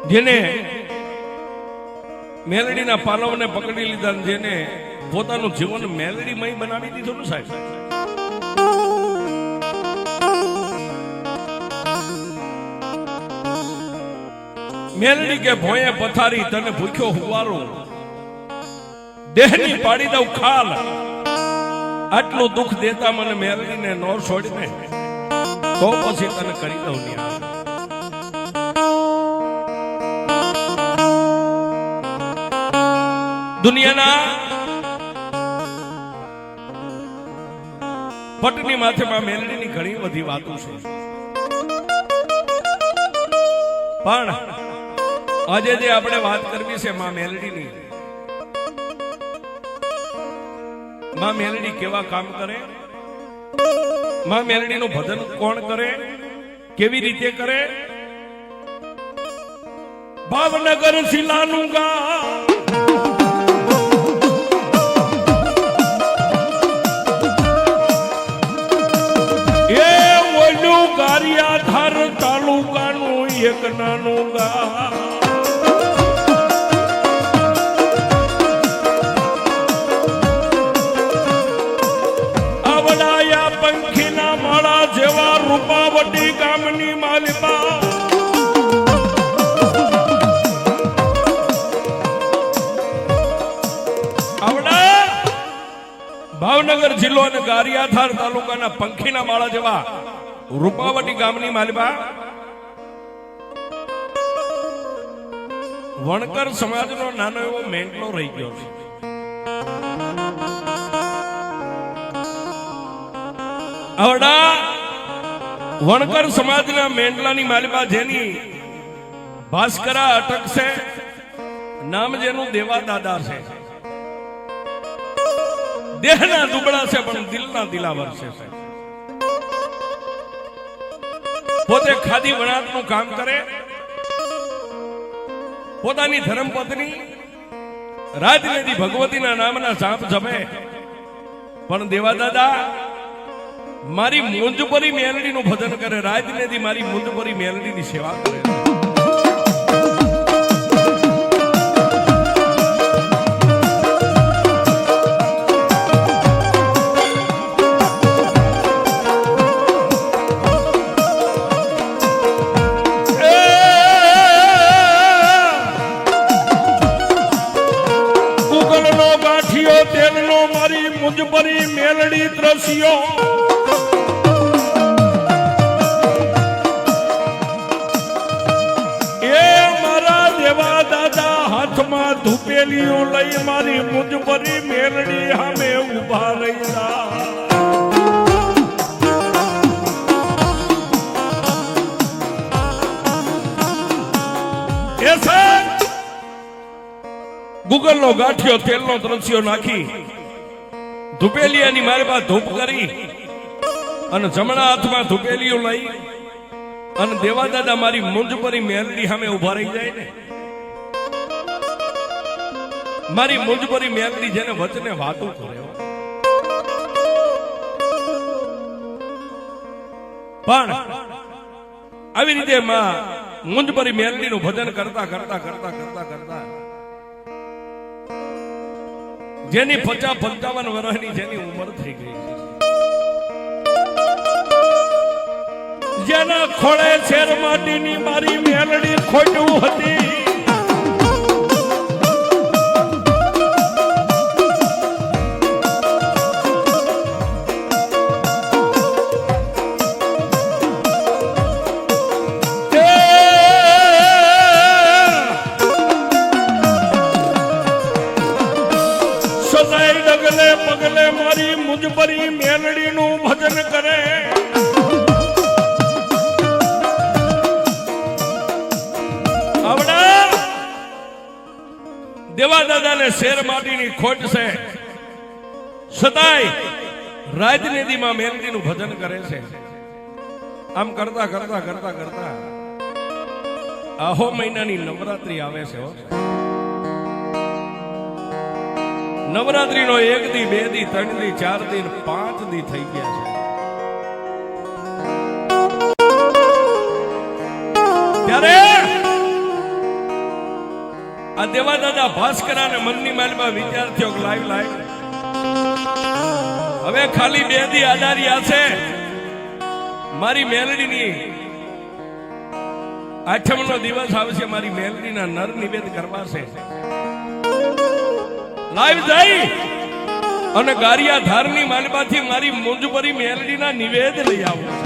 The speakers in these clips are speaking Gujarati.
જેને મેલડીના પાલવને પકડી લીધા, જેને પોતાનું જીવન મેલડીમય બનાવી દીધું ને સાહેબ. મેલડી કે ભોંયે પથારી તને ભૂખ્યો હુવારું, દેહની પાડી દઉં ખાલ, આટલું દુઃખ દેતા મને મેલડીને નો છોડીને તો પછી તને કરી દઉં ન્યાય. દુનિયાના પટની માથે માં મેલડીની ઘણી બધી વાતો છે, પણ આજે જે આપણે વાત કરવી છે માં મેલડીની. માં મેલડી કેવા કામ કરે, માં મેલડીનું ભજન કોણ કરે, કેવી રીતે કરે. ભાવનગર શિલાનું ગા ગારિયાધાર તાલુકાનું એક નાનું ગામ, આવડાયા પંખીના માળા જેવા રૂપાવટી ગામની માલિકા. આવડા ભાવનગર જિલ્લો અને ગારિયાધાર તાલુકાના પંખીના માળા જેવા રૂપાવટી ગામની માલિકા વણકર સમાજનો નાનો એવો મેંટલો રહી ગયો છે. આવડા વણકર સમાજના મેંટલાની માલિકા જેની ભાસ્કરા અટક છે, નામ જેનું દેવા દાદા છે. દેહના દુબળા છે પણ દિલના દિલાવર છે. પોતે ખાદી વણાટનું કામ કરે, પોતાની ધર્મપત્ની રાજનદી ભગવતીના નામના સાપ જપે, પણ દેવાદાદા મારી મુંજપરી મેલડીનું ભજન કરે, રાજનદી મારી મુંજપરી મેલડીની સેવા કરે. મુંજપરી મેલડી દ્રશ્યો એ મારા દેવા દાદા હાથમાં ધૂપેલીઓ લઈ મારી મુંજપરી મેલડી સામે ઉભા રહ્યા. ગૂગલ નો ગાંઠિયો તેલનો દ્રશ્યો નાખી ધૂપેલિયાની મારી પાસે ધૂપ કરી અને જમણા હાથમાં ધૂપેલીઓ લઈ અને દેવાદાદા મારી મુંજપરી મેલડી સામે ઉભા રહી જાય ને. મારી મુંજપરી મેલડી જેને વચને વાતો કરે, પણ આવી રીતે માં મુંજપરી મેલડીનું ભજન કરતા કરતા કરતા કરતા કરતા જેની 50-55 વર્ષની જેની ઉંમર થઈ ગઈ, જેના ખોળે શેર માટીની મારી મેલડી ખોટું હતી. પગલે મારી મુંજપરી મેલડીનું ભજન કરે. આવડા દેવા દાદાને શેર માટીની ખોટ છે, છતાંય રાજનીતિમાં મેલડીનું ભજન કરે છે. આમ કરતા કરતા કરતા કરતા આહો મહિનાની નવરાત્રી આવે છે. નવરાત્રી નો 1 દી 2 દી 3 દી 4 દી 5 દી થઈ ગયા છે. ત્યારે આ દેવા દાદા ભાસ્કરાને મનની માલમાં વિચાર થયો કે લાઈવ હવે ખાલી 2 દી આધારિયા છે મારી મેલડીની 8મનો દિવસ આવશે, મારી મેલડીના નર નિવેદ કરવા છે. લાઈવ જઈ અને ગારિયા ધારની માલમાંથી મારી મુંજભરી મેલડીના નિવેદ લઈ આવું.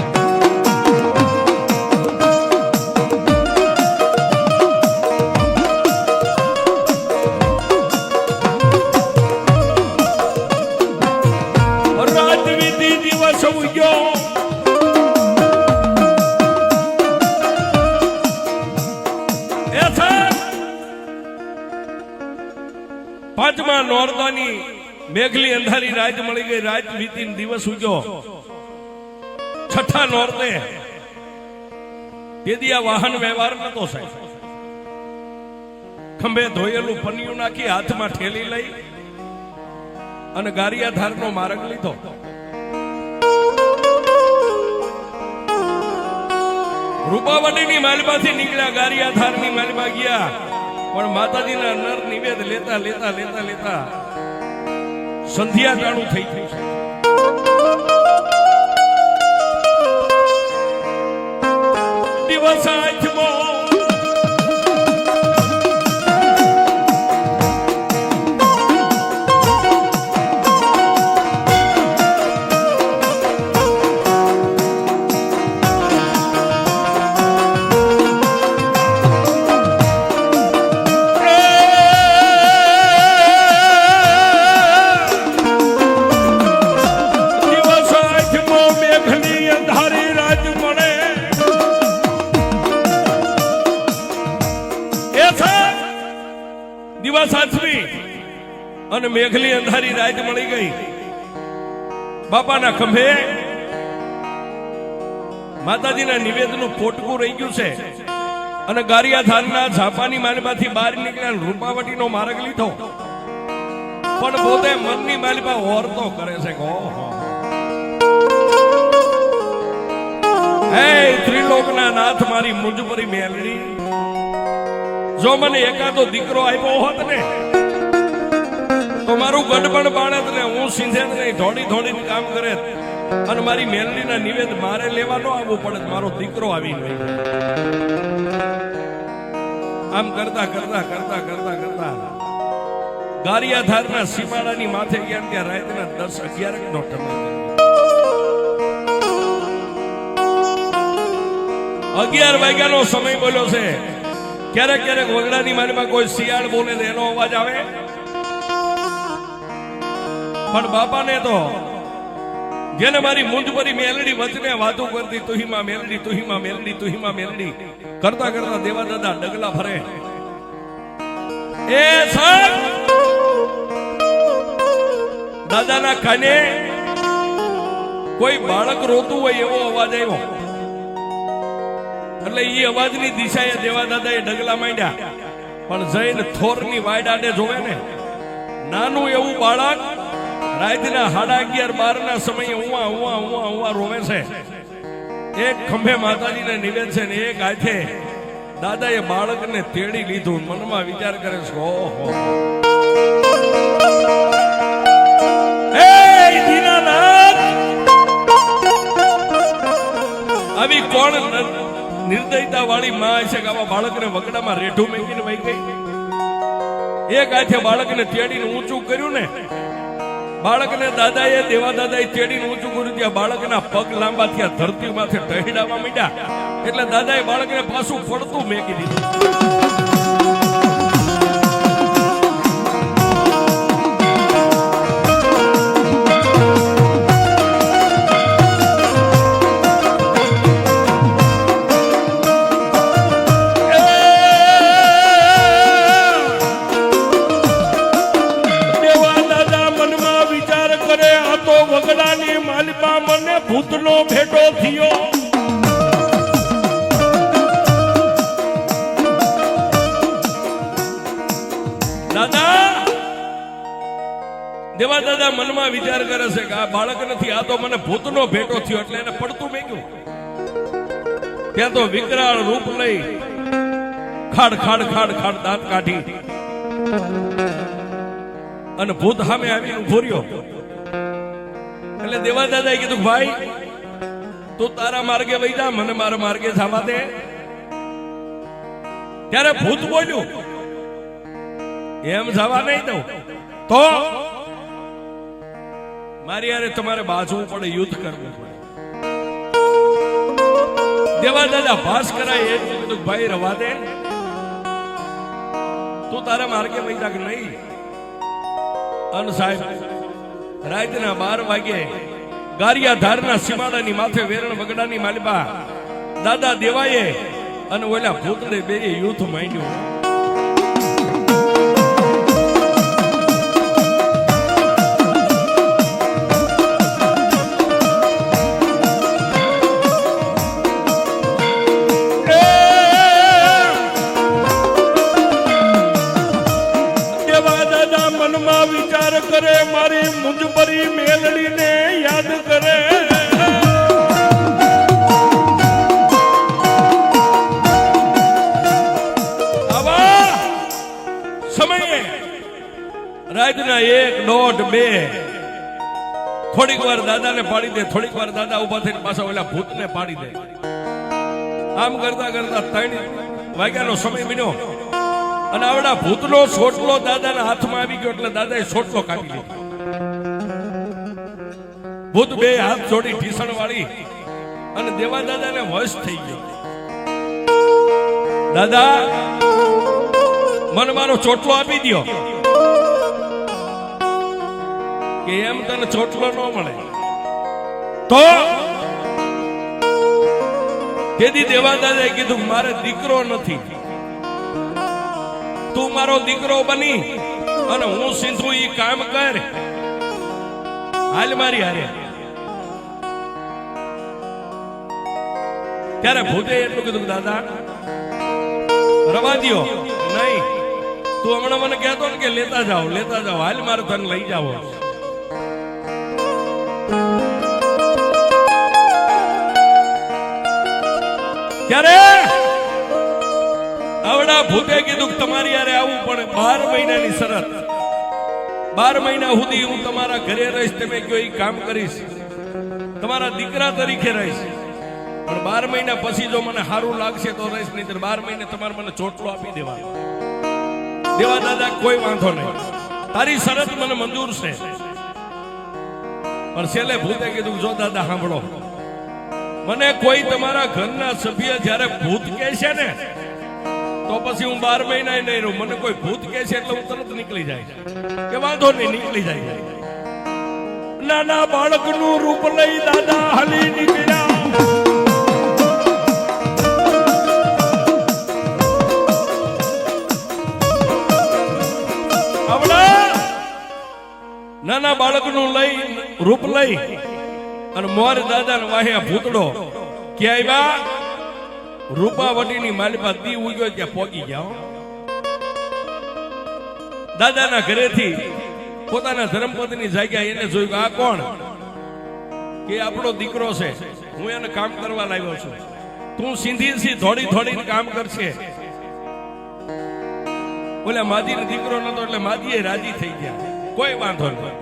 રાજવિધિ દિવસ ઉગ્યો, પાંચમા નોરતાની મેઘલી અંધારી રાત મળી ગઈ. રાત વીતી દિવસ ઉગ્યો. છઠ્ઠા નોરતે તેથી આ વાહન વ્યવહાર નતો સાહેબ. ખંભે ધોયેલું પનિયું નાખી હાથમાં ઠેલી લઈ અને ગારિયા ધારનો માર્ગ લીધો. રૂપાવટીની માલમાંથી નીકળ્યા, ગારિયા ધારની માલમાં ગયા. પણ માતાજીના નર નિવેદ લેતા લેતા લેતા લેતા સંધ્યા ચાલુ થઈ ગઈ છે. દિવસ આઠમો અને મેઘલી અંધારી રાત મળી ગઈ. બાપાના ખંભે માતાજીના નિવેદનું પોટકું રહી ગયું છે અને ગારિયા ધારના ઝાપાની માલમાંથી બહાર નીકળ્યા, રૂપાવટીનો માર્ગ લીધો. પણ પોતે મનની માલમાં ઓરતો કરે છે. હે ત્રિલોકના નાથ મારી મુંજભરી મેલડી, જો મને એકાદો દીકરો આપ્યો હોત ને તો મારું ગડબડ બાળત ને હું સિંધે નહીં ધોડી ધોડીને કામ કરે અને મારી મેલડીના નિવેદ મારે લેવા ન આવવું પડે, મારો દીકરો આવી ગયો. આમ કરતા કરતા કરતા કરતા કરતા ગારિયા ધારના સીમાડાની માથે ગયા ત્યાં રાતના 10-11 નો સમય. 11 વાગ્યાનો સમય બોલ્યો છે. ક્યારેક ક્યારેક વગડાની મારીમાં કોઈ શિયાળ બોલે તો એનો અવાજ આવે, પણ બાપાને તો જેને મારી મુંજભરી મેલડી વચને વાતો કરતી, તુહીમાં મેલડી તુહીમાં મેલડી તુહીમાં મેલડી કરતા કરતા દેવા દાદા ડગલા ભરે. એ સાહેબ દાદાના કાને કોઈ બાળક રોતું હોય એવો અવાજ આવ્યો. એટલે એ અવાજની દિશાએ દેવા દાદાએ ડગલા માંડ્યા. પણ જઈને થોરની વાડ આડે જોવે ને, નાનું એવું બાળક રાતના 11:30-12 ના સમયે ઉવા ઉવા ઉવા ઉવા રોવે છે. એક ખંભે માતાજીને નિવેદ છે ને એક હાથે દાદાએ બાળકને તેડી લીધું. મનમાં વિચાર કરે છે, ઓહો હે દીનાનાથ, આવી કોણ નિર્દયતા વાળી માં છે કે આવા બાળકને વગડામાં રેઢું મેકીને વહી ગઈ. એક હાથે બાળકને તેડીને ઊંચું કર્યું ને, બાળકને દાદાએ દેવા દાદાએ તેડીને ઊંચું કર્યું ત્યાં બાળકના પગ લાંબા થયા, ધરતી માથે ટહેડાવા માંડ્યા. એટલે દાદાએ બાળકને પાછું પડતું મેકી દીધું. વગડાની માલમાં મને ભૂતનો ભેટો થયો. દાદા દેવા દાદા મનમાં વિચાર કરે છે કે આ બાળક નથી, આ તો મને ભૂતનો ભેટો થયો. એટલે એને પડતું મેક્યું. ત્યાં તો વિકરાળ રૂપ લઈ ખાડ ખાડ ખાડ ખાડ દાંત કાઢી અને ભૂત સામે આવીને ઉભો રહ્યો. એટલે દેવા દાદાએ કીધું ભાઈ તું તારા માર્ગે વહી જા, મને મારા માર્ગે જવા દે. ત્યારે ભૂત બોલ્યું એમ જવા નહીં દઉં તો મારી યારે તમારે બાજવું પડે, યુદ્ધ કરવું પડે. દેવા દાદા ભાસ કરાય એ કીધું ભાઈ રવા દે, તું તારા માર્ગે વહી જા કે નહીં. અન સાહેબ રાતના 12 વાગે ગારિયા ધારના સીમાડાની માથે વેરણ વગડાની માલિબા દાદા દેવાએ અને ઓલા ભૂતને બે યુદ્ધ માંડ્યું. વિચાર કરે મારી મુંજબરી મેલડીને યાદ કરે. આવા સમયે રાતના 1, 1:30, 2 થોડીક વાર દાદાને પાડી દે, થોડીક વાર દાદા ઉભા થઈને પાછા ઓલા ભૂતને પાડી દે. આમ કરતા કરતા 3 વાગ્યાનો સમય બન્યો અને આવડા ભૂતનો સોટલો દાદાના હાથમાં આવી ગયો. એટલે દાદાએ સોટલો કાપી લીધો. ભૂત 2 હાથ જોડી ઢીસણ વાળી અને દેવા દાદાને વશ થઈ ગયો. દાદા મને મારો ચોટલો આપી દો. કે એમ તને ચોટલો ન મળે તો તેથી દેવા દાદાએ કીધું મારે દીકરો નથી, તું મારો દીકરો બની અને હું સિંધુ ઈ કામ કર, હાલ મારી હારે. ત્યારે ભૂતે એટલું કીધું દાદા રવા દ્યો. નહીં, તું હમણાં મને કહેતો ને કે લેતા જાઓ, હાલ મારે તને લઈ જાવ. ત્યારે આવડા ભૂતે કીધું તમારી યારે આવવું પડે. 12 મહિનાની શરત, 12 મહિના સુધી હું તમારા ઘરે રહીશ, તમે કયો એ કામ કરીશ, તમારા દીકરા તરીકે રહીશ. પણ 12 મહિના પછી જો મને સારું લાગશે તો રહીશ, નહીં 12 મહિને તમારે મને ચોટલો આપી દેવાનો. દેવા દાદા કોઈ વાંધો નહીં, તારી શરત મને મંજૂર છે. પણ છેલ્લે ભૂતે કીધું જો દાદા સાંભળો, મને કોઈ તમારા ઘરના સભ્ય જયારે ભૂત કહે છે ને તો પછી હું 12 મહિના નહીં રહું. મને કોઈ ભૂત કહે છે એટલે હું તરત નીકળી જાય કે વાંધો નહીં, નીકળી જાય. નાના બાળકનું રૂપ લઈ દાદા હાલી નીકળ્યા. નાના બાળકનું લઈ રૂપ લઈ અને મોર દાદાને વાહ્યા ભૂતડો ક્યાંય રૂપાવટીની માલિપા દી ઉગ્યો ત્યાં પોગી ગયા. દાદાના ઘરેથી પોતાના ધર્મપત્ની જાગ્યા એને જોયું આ કોણ, કે આપણો દીકરો છે, હું એને કામ કરવા લાવ્યો છું, તું સીધી થોડીને કામ કરશે. ઓલા માદીનો દીકરો નતો એટલે માદીએ રાજી થઈ ગયા, કોઈ વાંધો નહીં.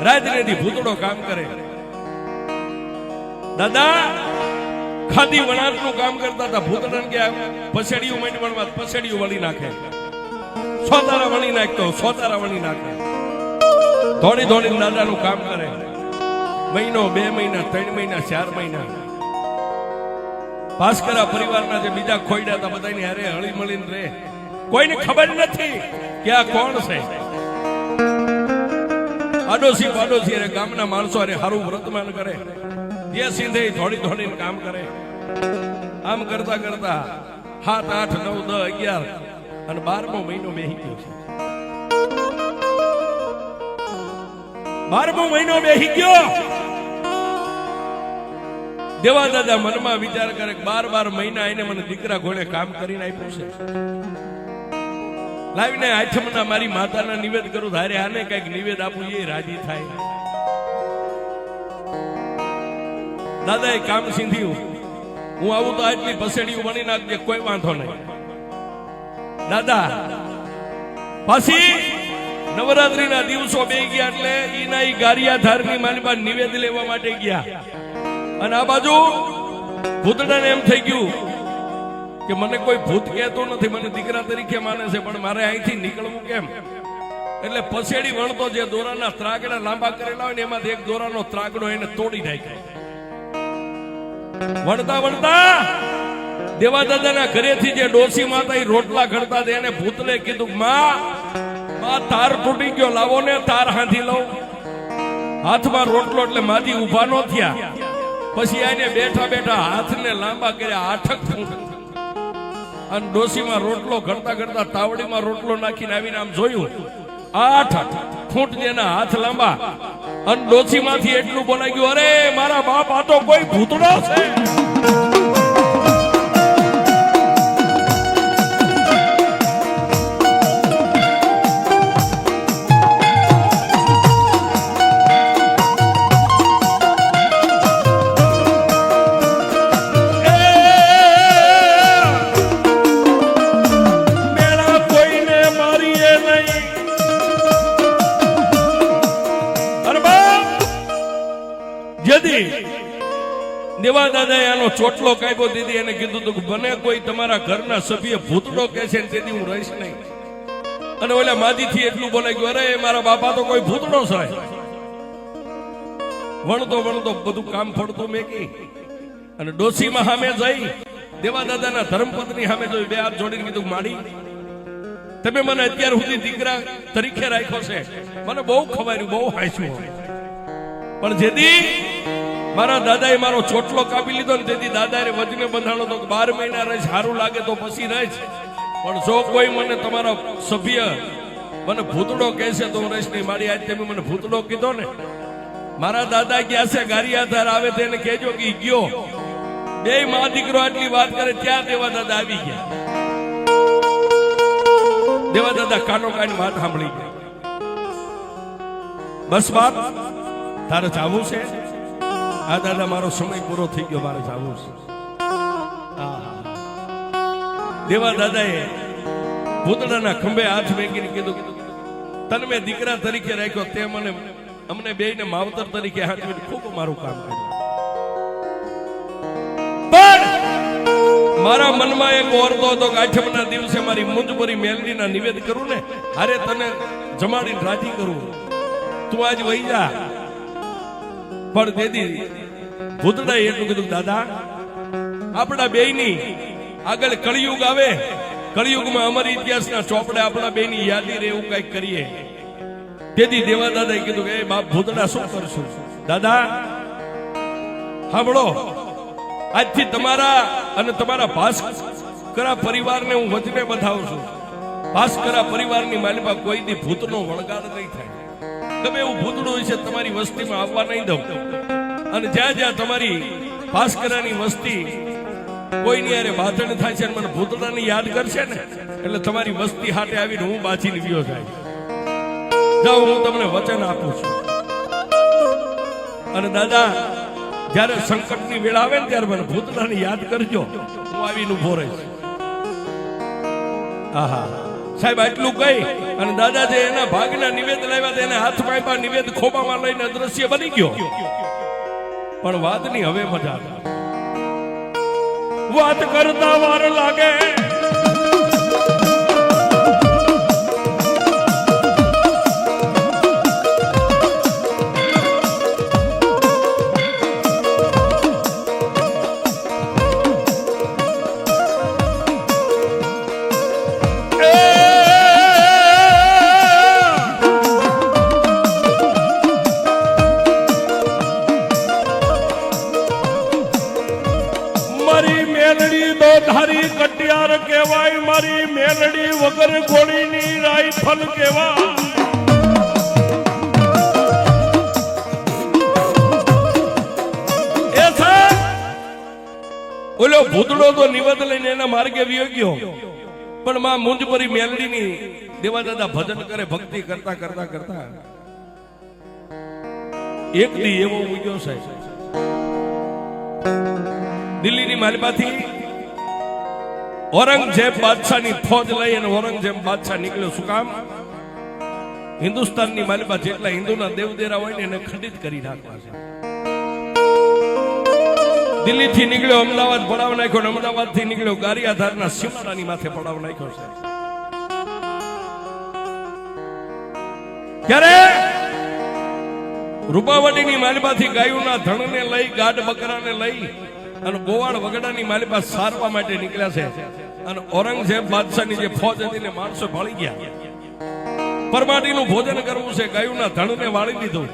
રાજનેથી ભૂતડો કામ કરે. દાદા ખાદી વણાટનું કામ કરતા હતા. ભૂતડાને કે પસેડીયું માંડી વણવા, પસેડીયું વળી નાખે, સોતારા વણી નાખતો, સોતારા વણી નાખે. થોડીને દાદાનું કામ કરે. મહિનો, 2 મહિના, 3 મહિના, 4 મહિના. ભાસ્કરા પરિવારના જે બીજા ખોઈડા હતા બધાની હારે હળી મળીને રહે. કોઈને ખબર નથી કે આ કોણ છે. આડોશી ગામના માણસો અરે હારું વ્રતમાન કરે, જે સિંધે થોડીને કામ કરે. આમ કરતા 7, 8, 9, 10, 11 અને 12મો મહિનો બેહી ગયો છે. 12મો મહિનો બેહી ગયો. દેવા દાદા મનમાં વિચાર કરે 12 મહિના એને મને દીકરા ઘોડે કામ કરીને આપ્યું છે. લાવીને આઠમના મારી માતાના નિવેદ કરું, ધારે આને કઈક નિવેદ આપું એ રાજી થાય. દાદાએ કામ સીંધ્યું, હું આવું તો આટલી પસેડીયું વણી નાખજે, કોઈ વાંધો નહીં. દાદા પાછી નવરાત્રીના દિવસો બે ગયા એટલે ઈના ઈ ગારિયાધારની માલિબા નિવેદ લેવા માટે ગયા અને આ બાજુ ભૂતડાને એમ થઈ ગયું કે મને કોઈ ભૂત કહેતો નથી, મને દીકરા તરીકે માને છે, પણ મારે અહીંથી નીકળવું કેમ? એટલે પસેડી વણતો જે દોરાના ત્રાગડા લાંબા કરેલા હોય ને એમાંથી એક દોરાનો ત્રાગડો એને તોડી નાખ્યો. વણતા વણતા દેવાદાદાના ઘરેથી જે ડોસી માતા રોટલા ઘડતા હતા એને ભૂતને કીધું, માં તાર તૂટી ગયો, લાવો ને તાર હાથી લઉં. હાથમાં રોટલો એટલે માજી ઉભા ન થયા. પછી આને બેઠા બેઠા હાથને લાંબા કર્યા 8 ફૂટ અને ડોસીમાં રોટલો ઘડતા ઘડતા તાવડીમાં રોટલો નાખીને આવીને આમ જોયું 8 ફૂટ જેના હાથ લાંબા અને ડોસીમાંથી એટલું બોલાઈ ગયું, અરે મારા બાપ આ તો કોઈ ભૂતડો છે. દેવા દાદાએ આનો ચોટલો કાપ્યો, દીદી એને કીધું હતું કે બને કોઈ તમારા ઘરના સભ્ય ભૂતડો કહે છે ને તેથી હું રહીશ નહીં. અને ઓલા માજીથી એટલું બોલાઈ ગયું, અરે મારા બાપા તો કોઈ ભૂતડો છે. વણતો વણતો બધું કામ ફળતું મેકી અને ડોસીમાં સામે જઈ દેવા દાદાના ધર્મપત્ની સામે જોઈ, બે હાથ જોડીને કીધું, માડી તમે મને અત્યાર સુધી દીકરા તરીકે રાખ્યો છે, મને બહુ ખવાયું, બહુ હાંસ્યું, પણ જેથી મારા દાદાએ મારો ચોટલો કાપી લીધો ને તેથી દાદાએ વજને બંધાણો તો 12 મહિના રહે, સારું લાગે તો પછી રહે, પણ જો કોઈ મને તમારા સભ્ય મને ભૂતડો કહેશે તો હું રહીશ નહીં. મારી આજ તમે મને ભૂતડો કીધો ને, મારા દાદા ગયા છે ગારિયાધાર, આવે તો એને કહેજો કે ગયો. બે માં દીકરો આટલી વાત કરે ત્યાં દેવા દાદા આવી ગયા. દેવા દાદા કાનો કાઢી વાત સાંભળી ગયા. બસ બાપ તારે જાવું છે? આ દાદા મારો સમય પૂરો થઈ ગયો, મારે જાવું છે. દેવા દાદાએ ભૂતડાના ખંભે હાથ મેકીને કીધું, તને મેં દીકરા તરીકે રાખ્યો, તે મને અમને બેયને માવતર તરીકે હાથવીને ખૂબ મારું કામ કર્યું. પણ મારા મનમાં એક ઓરતો હતો કે 8મના દિવસે મારી મુંજપરી મેલડીના નિવેદ કરું ને, અરે તને જમાડીને રાજી કરું, તું આજ વહી જા. પણ દીદી ભૂતડાએ એટલું કીધું, દાદા આપણા બેયની આગળ કળિયુગ આવે, કળિયુગમાં અમારી ઇતિહાસના ચોપડે આપણા બેયની યાદી રહે એવું કઈક કરીએ. તેથી દેવા દાદાએ કીધું કે બાપ ભૂતડા શું કરશું? દાદા સાંભળો, આજથી તમારા અને તમારા ભાસ્કરા પરિવારને હું વચને બતાવું છું. ભાસ્કરા પરિવારની માલિપા કોઈ દી ભૂતનો વળગાડ નહીં થાય. તમે એવું ભૂતડું હોય છે તમારી વસ્તીમાં આવવા નહીં દઉં. અને જ્યાં જ્યાં તમારી ભાસ્કરાની વસ્તી કોઈની યારે બાધણ થાય છે મને ભૂતડાની યાદ કરશે ને, એટલે તમારી વસ્તી હાટે આવીને હું બાજીને વિયો જાય. જાઓ, હું તમને વચન આપું છું. અને દાદા જયારે સંકટની વેળા આવે ને ત્યારે મને ભૂતડાની યાદ કરજો, હું આવીને ઉભો રહીશ. આહા સાહેબ આટલું કહી અને દાદા જે એના ભાગના નિવેદ લાવ્યા હતા એને હાથમાં આપ્યા, નિવેદ ખોબામાં લઈને અદ્રશ્ય બની ગયો. પણ વાતની હવે મજા વાત કરતા વાર લાગે. ધારી કટિયાર કહેવાય, મારી મેલડી વગર ગોળીની રાઈફલ કહેવાય. એ ઓલો ભૂતડો તો નિવેદ લઈને એના માર્ગે વિયો ગયો, પણ માં મુંજપરી મેલડીની દેવા દાદા ભજન કરે, ભક્તિ કરતા કરતા કરતા એક દી એવો ઉગ્યો સાહેબ દિલ્હીની માલિપાથી ઔરંગઝેબ બાદશાહની ફોજ લઈ અને ઔરંગઝેબ બાદશાહ નીકળ્યો. શું કામ? હિન્દુસ્તાનની માલિબા જેટલા હિન્દુના દેવદેરા હોય ને એને ખંડિત કરી નાખવા છે. દિલ્હી થી નીકળ્યો, અમદાવાદ પડાવ નાખ્યો, અને અમદાવાદ થી નીકળ્યો ગારિયાધારના સીમાડાની માથે પડાવ નાખ્યો છે. ક્યારે રૂપાવટીની માલિબાથી ગાયોના ધણને લઈ, ગાઢ બકરાને લઈ અને ગોવાળ વગડાની માલિબા સારવા માટે નીકળ્યા છે. અને ઔરંગઝેબ બાદશાહની જે ફોજ હતી ને માણસો ભાળી ગયા. પરમાટીનું ભોજન કરવું છે, ગાયોના ધણને વાળી દીધું.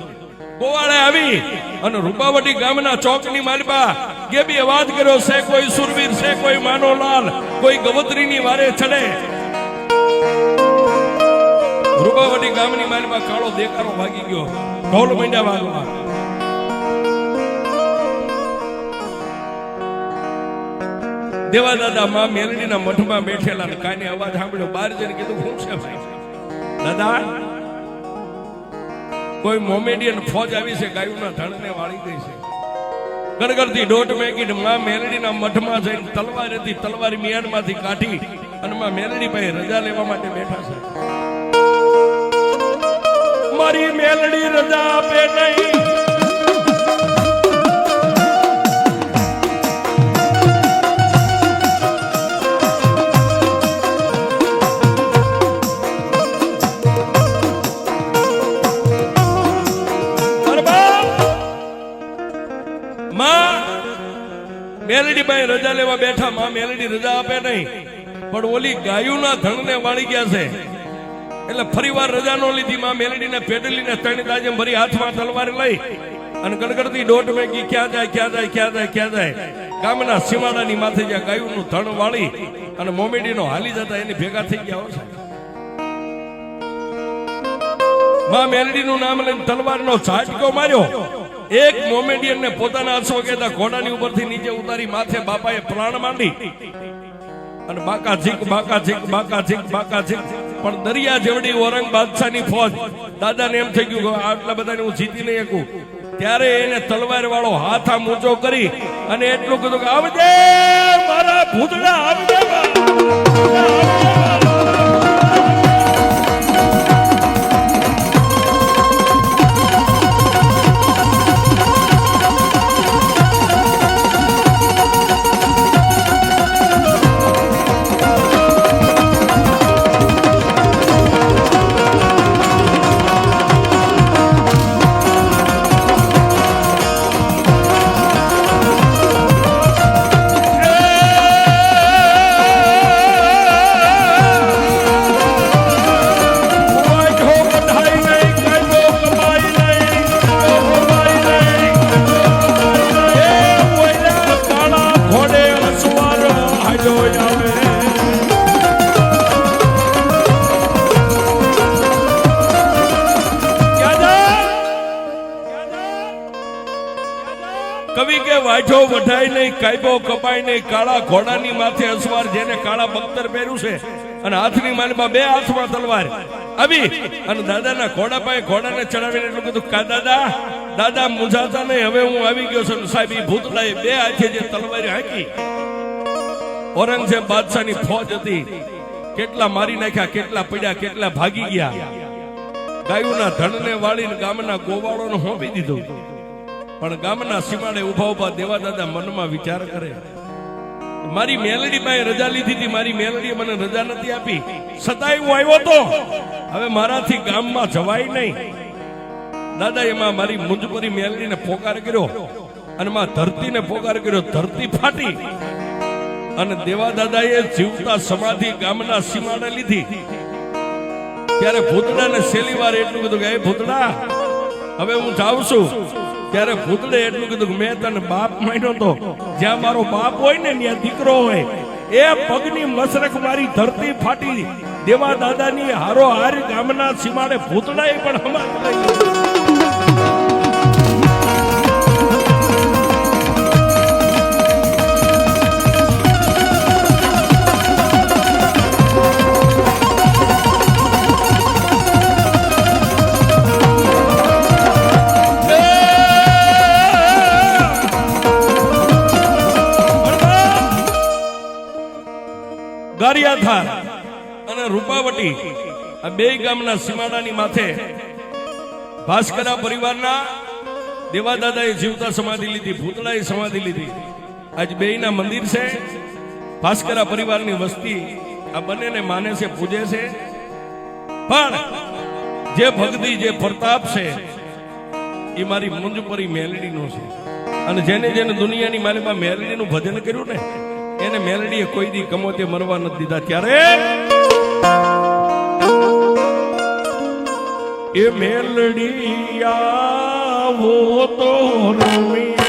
ગોવાળે આવી અને રૂપાવટી ગામના ચોકની માલિબા ગેબી અવાજ કર્યો છે, કોઈ સુરવીર છે, કોઈ માનોલાલ, કોઈ ગવત્રીની વારે ચડે. રૂપાવટી ગામની માલિબા કાળો દેકારો ભાગી ગયો, ઢોલ મંડ્યા વાગવા. દેવા દાદા માં મેલડીના મઠમાં બેઠેલા ને કાને અવાજ સાંભળ્યો. બહાર જઈને કીધું, શું છે ભાઈ? દાદા, કોઈ મોમેડિયન ફોજ આવી છે, ગાયોના ધણને વાળી ગઈ છે. ગડગડતી દોઢ મેગી માં મેલડીના મઠમાં જઈને તલવાર હતી, તલવાર મિયાનમાંથી કાઢી અને માં મેલડી પાસે રજા લેવા માટે બેઠા છે. મારી મેલડી રજા આપે નહીં. મેલડી ભાઈ રજા લેવા બેઠા. માં મેલડી રજા આપે નહીં, પણ ઓલી ગાયોના ધણને વાળી ગયા છે એટલે ફરીવાર રજા નો લીધી. માં મેલડીને પેડલીને ત્રણ તાજમ ભરી હાથમાં તલવાર લઈ અને ગડગડતી દોઢ મેગી ક્યાં જાય, ક્યાં જાય, ક્યાં જાય, ક્યાં જાય. ગામના સીમાડાની માથે જ્યાં ગાયોનું ધણ વાળી અને મોમેડીનો હાલી જતા એની ભેગા થઈ ગયા હોય. માં મેલડીનું નામ લઈને તલવારનો ઝાટકો માર્યો. એક મોમેડિયન ને પોતાના અશ્વકેતા ઘોડાની ઉપરથી નીચે ઉતારી માથે બાપાએ પ્રાણ માંડી અને બાકા ઝીક, બાકા ઝીક, બાકા ઝીક, બાકા ઝીક. પણ દરિયા જેવડી ઔરંગ બાદશાહની ફોજ. દાદાને એમ થઈ ગયું કે આટલા બધાને હું જીતી નહીં શકું. ત્યારે એને તલવાર વાળો હાથ આમ ઊંચો કરી અને એટલું કીધું કે આવજે મારા ભૂતડા, આવજે. કવિ કે વાઢો વઢાય નહીં, કાયબો કપાય નહીં, કાળા ઘોડાની માથે અસવાર, જેને કાળા બખ્તર પહેર્યું છે અને હાથની માલમાં બે હાથમાં તલવાર આવી અને દાદાના ઘોડા પાસે ઘોડાને ચડાવીને એટલું કીધું, કા દાદા, દાદા મૂંઝાતા નહીં, હવે હું આવી ગયો છું. સાહેબ એ ભૂતળાએ બે હાથે જે તલવારી હાંકી. ઔરંગઝેબ બાદશાહની ફોજ હતી, કેટલા મારી નાખ્યા, કેટલા પડ્યા, કેટલા ભાગી ગયા. ગાયોના ધણને વાળીને ગામના ગોવાળોને હોંપી દીધું. પણ ગામના સીમાડે ઉભા ઉભા દેવા દાદા મનમાં વિચાર કરે, મારી મેલડી પાસે રજા લીધી હતી, મારી મેલડીએ મને રજા નથી આપી, છતાંય હું આવ્યો તો હવે મારાથી ગામમાં જવાય નહીં. દાદા એમાં મારી મુંજપરી મેલડીને પોકાર કર્યો અને માં ધરતીને પોકાર કર્યો. ધરતી ફાટી અને દેવા દાદાએ જીવતા સમાધિ ગામના સીમાડે લીધી. ત્યારે ભૂતડાને છેલ્લી વાર એટલું કીધું કે એ ભૂતડા, હવે હું જાઉં છું. ત્યારે ભૂતડે એટલું કીધું કે મેં તને બાપ માન્યો તો, જ્યાં મારો બાપ હોય ને ત્યાં દીકરો હોય. એ પગની મસરખ મારી ધરતી ફાટી. દેવા દાદાની હારો હાર ગામના સીમાડે ભૂતડાએ પણ હમાત લઈ. સળિયાથાર અને રૂપાવટી આ બે ગામના સીમાડાની માથે ભાસ્કરા પરિવારના દેવાદાદાએ જીવતા સમાધિ લીધી, ભૂતળાએ સમાધિ લીધી. આજ બેયના મંદિર છે. ભાસ્કરા પરિવારની વસ્તી આ બંનેને માને છે, પૂજે છે. પણ જે ભક્તિ, જે પ્રતાપ છે એ મારી મુંજપરી મેલડીનો છે. અને જેને જેને દુનિયાની માલિકમાં મેલડીનું ભજન કર્યું ને એને મેલડીએ કોઈ દી કમોતે મરવા નથી દીધા. ત્યારે એ મેલડી આવો તો રમી